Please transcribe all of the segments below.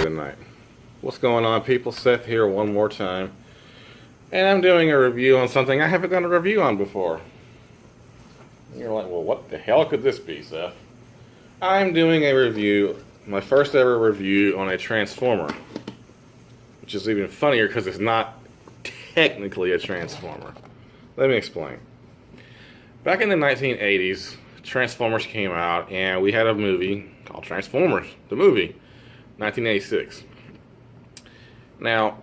here tonight. What's going on, people? Seth here one more time. And I'm doing a review on something I haven't done a review on before. You're like, well, what the hell could this be, Seth? I'm doing a review, my first ever review on a Transformer. Which is even funnier because it's not technically a Transformer. Let me explain. Back in the 1980s, Transformers came out, and we had a movie called Transformers, the movie, 1986. Now,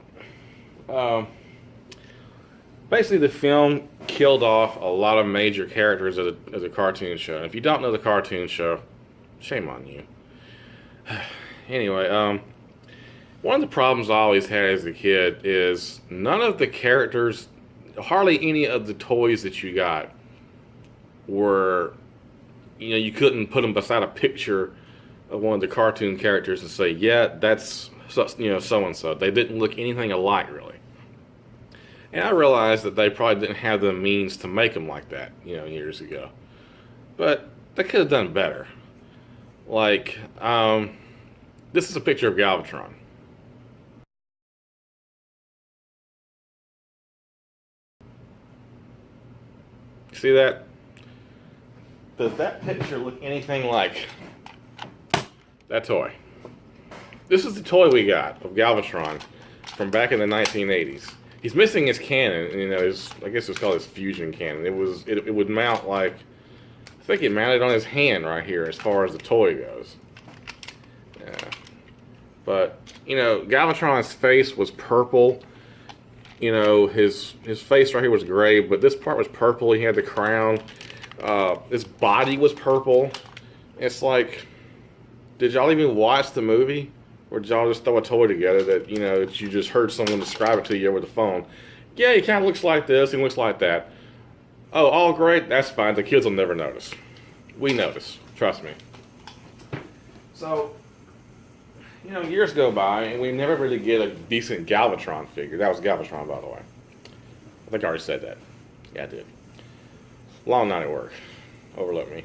basically the film killed off a lot of major characters as a cartoon show. And if you don't know the cartoon show, shame on you. Anyway, one of the problems I always had as a kid is none of the characters, hardly any of the toys that you got were, you couldn't put them beside a picture of one of the cartoon characters and say, yeah, that's, so-and-so. They didn't look anything alike, really. And I realized that they probably didn't have the means to make them like that, years ago. But they could have done better. Like, this is a picture of Galvatron. See that? Does that picture look anything like that toy? This is the toy we got of Galvatron from back in the 1980s. He's missing his cannon, I guess it's called his fusion cannon. It would mount like, I think it mounted on his hand right here as far as the toy goes. Yeah. But, Galvatron's face was purple. His face right here was gray, but this part was purple. He had the crown. His body was purple. It's like, did y'all even watch the movie? Or did y'all just throw a toy together that, that you just heard someone describe it to you over the phone? Yeah, he kind of looks like this, he looks like that. Oh, all great, that's fine. The kids will never notice. We notice, trust me. So, years go by, and we never really get a decent Galvatron figure. That was Galvatron, by the way. I think I already said that. Yeah, I did. Long night at work. Overlooked me.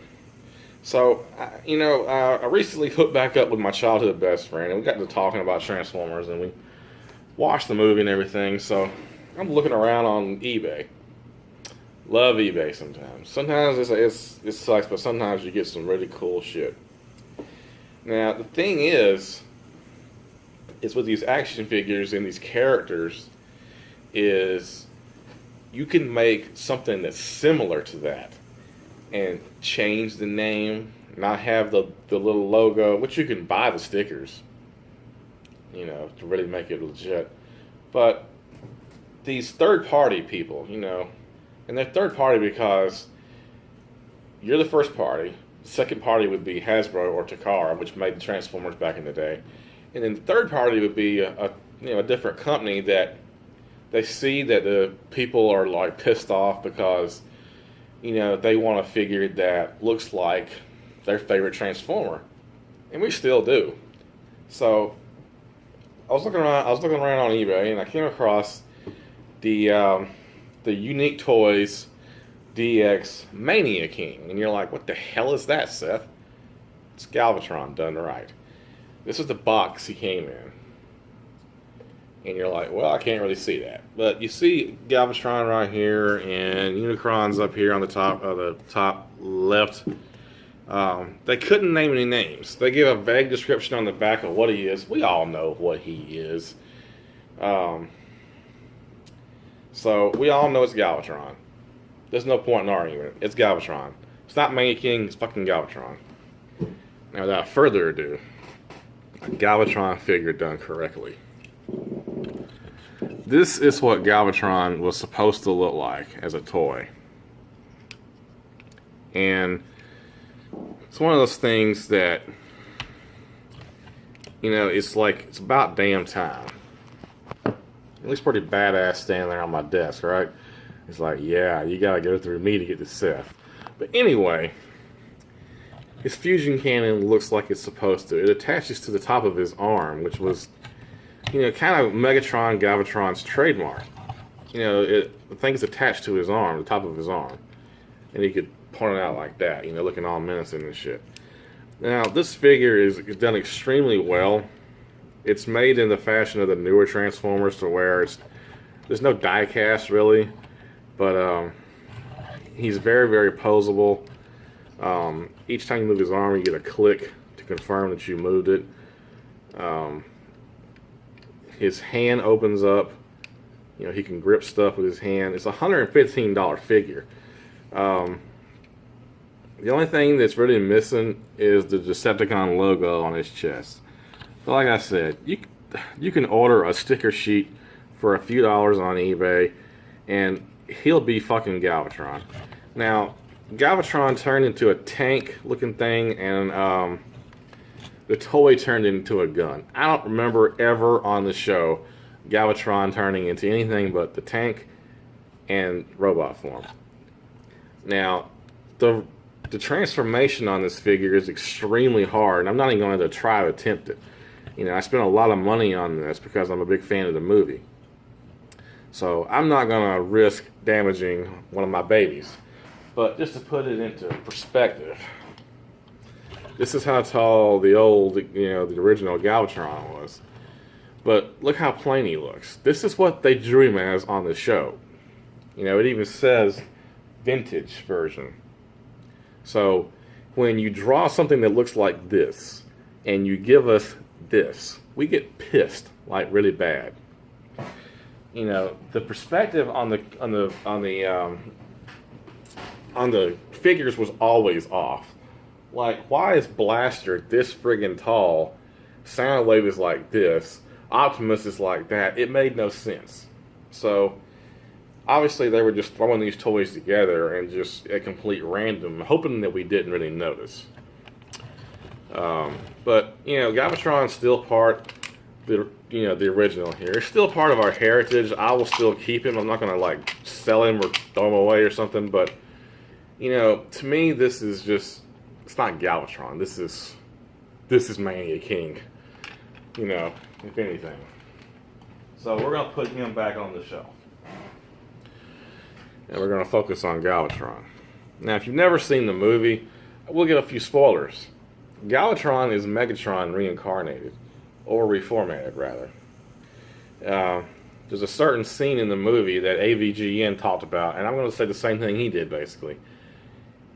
So, I recently hooked back up with my childhood best friend, and we got to talking about Transformers, and we watched the movie and everything. So, I'm looking around on eBay. Love eBay sometimes. Sometimes it sucks, but sometimes you get some really cool shit. Now, the thing is with these action figures and these characters, is you can make something that's similar to that and change the name, not have the little logo, which you can buy the stickers, to really make it legit. But these third-party people, and they're third-party because you're the first party. The second party would be Hasbro or Takara, which made the Transformers back in the day. And then the third party would be a different company that they see that the people are like pissed off because they want a figure that looks like their favorite Transformer, and we still do. So I was looking around on eBay, and I came across the Unique Toys DX Mania King, and you're like, what the hell is that, Seth? It's Galvatron done right. This is the box he came in. And you're like, well, I can't really see that. But you see Galvatron right here, and Unicron's up here on the top left. They couldn't name any names. They give a vague description on the back of what he is. We all know what he is. So we all know it's Galvatron. There's no point in arguing. It's Galvatron. It's not Mania King, it's fucking Galvatron. Now, without further ado, a Galvatron figure done correctly. This is what Galvatron was supposed to look like as a toy. And it's one of those things that, it's like, it's about damn time. It looks pretty badass standing there on my desk, right? It's like, yeah, you gotta go through me to get to Seth. But anyway, his fusion cannon looks like it's supposed to. It attaches to the top of his arm, which was, kind of Megatron Galvatron's trademark. The thing's attached to his arm, the top of his arm. And he could point it out like that, looking all menacing and shit. Now, this figure is done extremely well. It's made in the fashion of the newer Transformers, to where there's no die cast really, but he's very, very posable. Each time you move his arm, you get a click to confirm that you moved it. His hand opens up. You know, he can grip stuff with his hand. It's a $115 figure. The only thing that's really missing is the Decepticon logo on his chest. But like I said, you can order a sticker sheet for a few dollars on eBay, and he'll be fucking Galvatron. Now, Galvatron turned into a tank-looking thing, and the toy turned into a gun. I don't remember ever on the show Galvatron turning into anything but the tank and robot form. Now, the transformation on this figure is extremely hard, and I'm not even going to try to attempt it. You know, I spent a lot of money on this because I'm a big fan of the movie. So I'm not going to risk damaging one of my babies. But just to put it into perspective, this is how tall the original Galvatron was. But look how plain he looks. This is what they drew him as on the show. You know, it even says vintage version. So when you draw something that looks like this, and you give us this, we get pissed, like really bad. You know, the perspective on the figures was always off. Like, why is Blaster this friggin' tall? Soundwave is like this. Optimus is like that. It made no sense. So, obviously they were just throwing these toys together and just at complete random, hoping that we didn't really notice. But, you know, Galvatron's still part, the original here. It's still part of our heritage. I will still keep him. I'm not going to, like, sell him or throw him away or something. But, you know, to me, this is just, it's not Galvatron. This is Mania King, you know, if anything. So we're going to put him back on the shelf. And we're going to focus on Galvatron. Now, if you've never seen the movie, we'll get a few spoilers. Galvatron is Megatron reincarnated, or reformatted, rather. There's a certain scene in the movie that AVGN talked about, and I'm going to say the same thing he did, basically.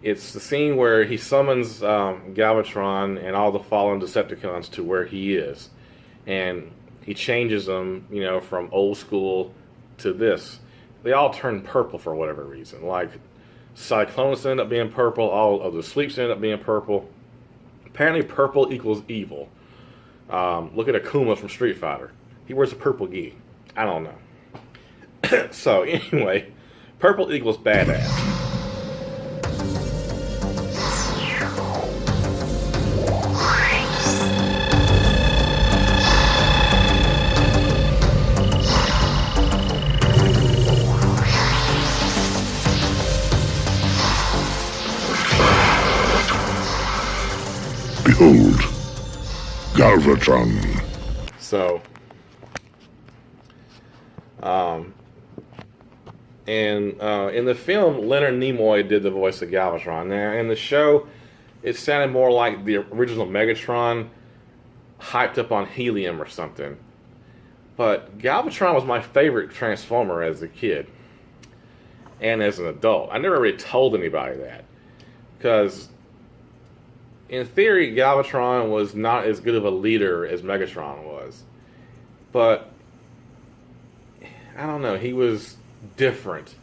It's the scene where he summons Galvatron and all the fallen Decepticons to where he is. And he changes them, you know, from old school to this. They all turn purple for whatever reason. Like, Cyclonus ended up being purple, all of the Sleeps ended up being purple. Apparently purple equals evil. Look at Akuma from Street Fighter. He wears a purple gi. I don't know. So, anyway, purple equals badass. Behold, Galvatron. So, in the film, Leonard Nimoy did the voice of Galvatron. Now, in the show, it sounded more like the original Megatron hyped up on helium or something. But Galvatron was my favorite Transformer as a kid and as an adult. I never really told anybody that, because in theory, Galvatron was not as good of a leader as Megatron was. But, I don't know, he was different.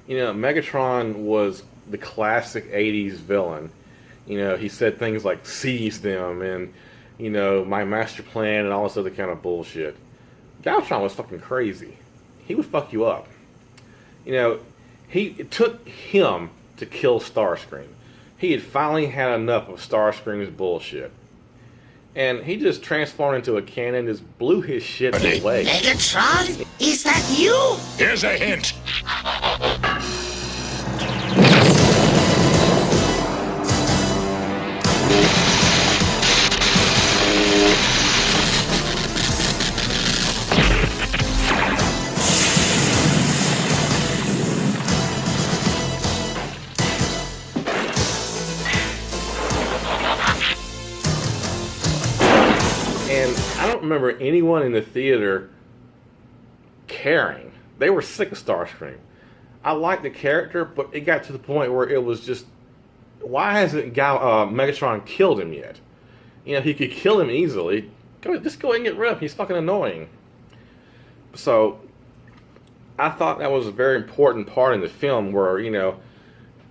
You know, Megatron was the classic 80s villain. You know, he said things like, seize them, and, you know, my master plan, and all this other kind of bullshit. Galvatron was fucking crazy. He would fuck you up. You know, it took him to kill Starscream. He had finally had enough of Starscream's bullshit. And he just transformed into a cannon, just blew his shit away. Megatron? Is that you? Here's a hint. remember anyone in the theater caring. They were sick of Starscream. I liked the character, but it got to the point where it was just, why hasn't Megatron killed him yet? You know, he could kill him easily. Just go ahead and get rid of him. He's fucking annoying. So, I thought that was a very important part in the film where, you know,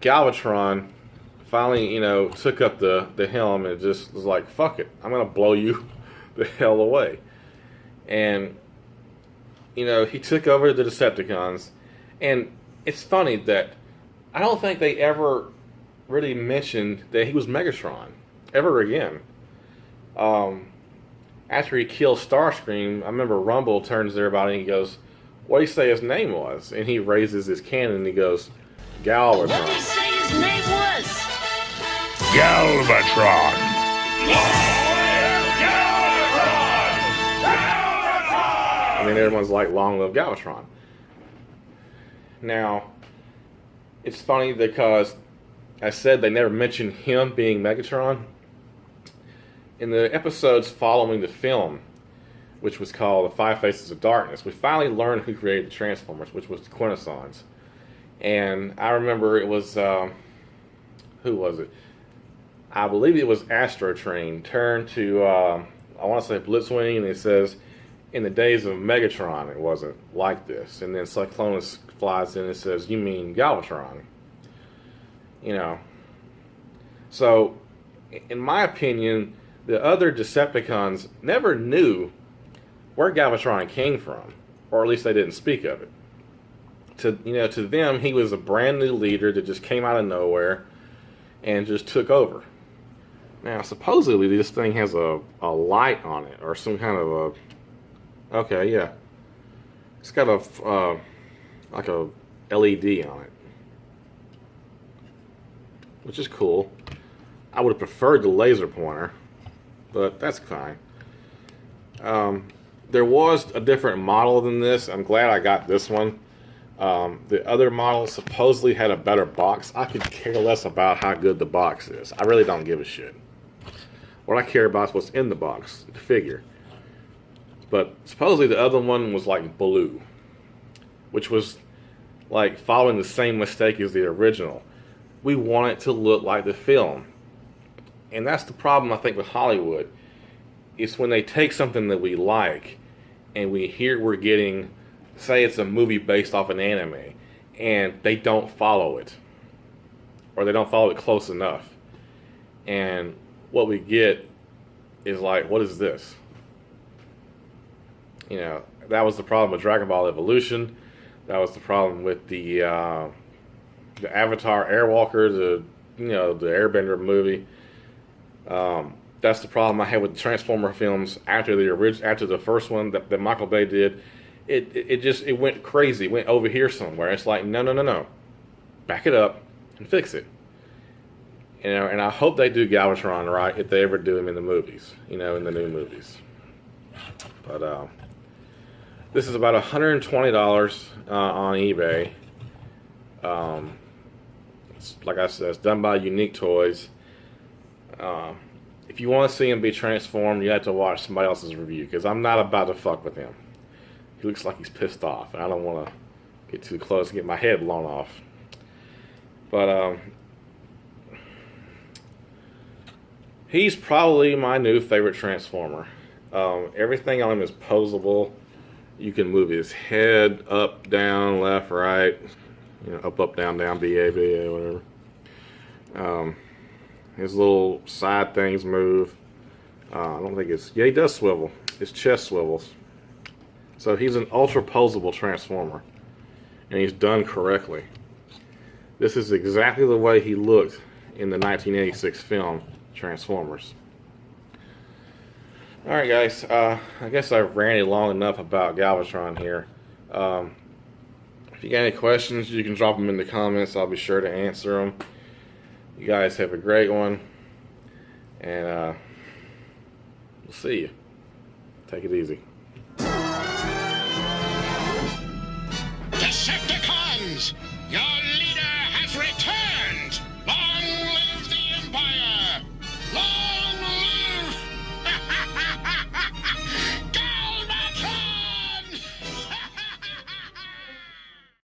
Galvatron finally, you know, took up the helm and just was like, fuck it, I'm going to blow you the hell away. And, you know, he took over the Decepticons. And it's funny that I don't think they ever really mentioned that he was Megatron ever again. After he kills Starscream, I remember Rumble turns to everybody and he goes, what do you say his name was? And he raises his cannon and he goes, Galvatron. What did he say his name was? Galvatron! And then everyone's like, long live Galvatron. Now, it's funny because I said they never mentioned him being Megatron. In the episodes following the film, which was called The Five Faces of Darkness, we finally learned who created the Transformers, which was the Quintessons. And I remember it was, who was it? I believe it was Astro Train turned to, I want to say Blitzwing, and it says, in the days of Megatron, it wasn't like this. And then Cyclonus flies in and says, you mean Galvatron? You know. So, in my opinion, the other Decepticons never knew where Galvatron came from, or at least they didn't speak of it. To them, he was a brand new leader that just came out of nowhere and just took over. Now, supposedly this thing has a light on it, or some kind of a, okay, yeah, it's got a like a LED on it, which is cool. I would have preferred the laser pointer, but that's fine. There was a different model than this. I'm glad I got this one. The other model supposedly had a better box. I could care less about how good the box is. I really don't give a shit. What I care about is what's in the box, the figure. But supposedly the other one was like blue, which was like following the same mistake as the original. We want it to look like the film. And that's the problem, I think, with Hollywood. It's when they take something that we like and we're getting, say it's a movie based off an anime, and they don't follow it. Or they don't follow it close enough. And what we get is like, what is this? You know, that was the problem with Dragon Ball Evolution. That was the problem with the Avatar Airwalker, the Airbender movie. That's the problem I had with the Transformer films after the first one that Michael Bay did. It went crazy. It went over here somewhere. It's like, no. Back it up and fix it. You know, and I hope they do Galvatron right if they ever do him in the movies, in the new movies. But this is about $120 on eBay. Like I said, it's done by Unique Toys. If you want to see him be transformed, you have to watch somebody else's review, because I'm not about to fuck with him. He looks like he's pissed off, and I don't want to get too close and get my head blown off. But he's probably my new favorite Transformer. Everything on him is posable. You can move his head up, down, left, right. Up, down, B, A, whatever. His little side things move. I don't think it's... Yeah, he does swivel. His chest swivels. So he's an ultra posable Transformer. And he's done correctly. This is exactly the way he looked in the 1986 film Transformers. Alright guys, I guess I've ranted long enough about Galvatron here. If you got any questions, you can drop them in the comments. I'll be sure to answer them. You guys have a great one. And we'll see you. Take it easy.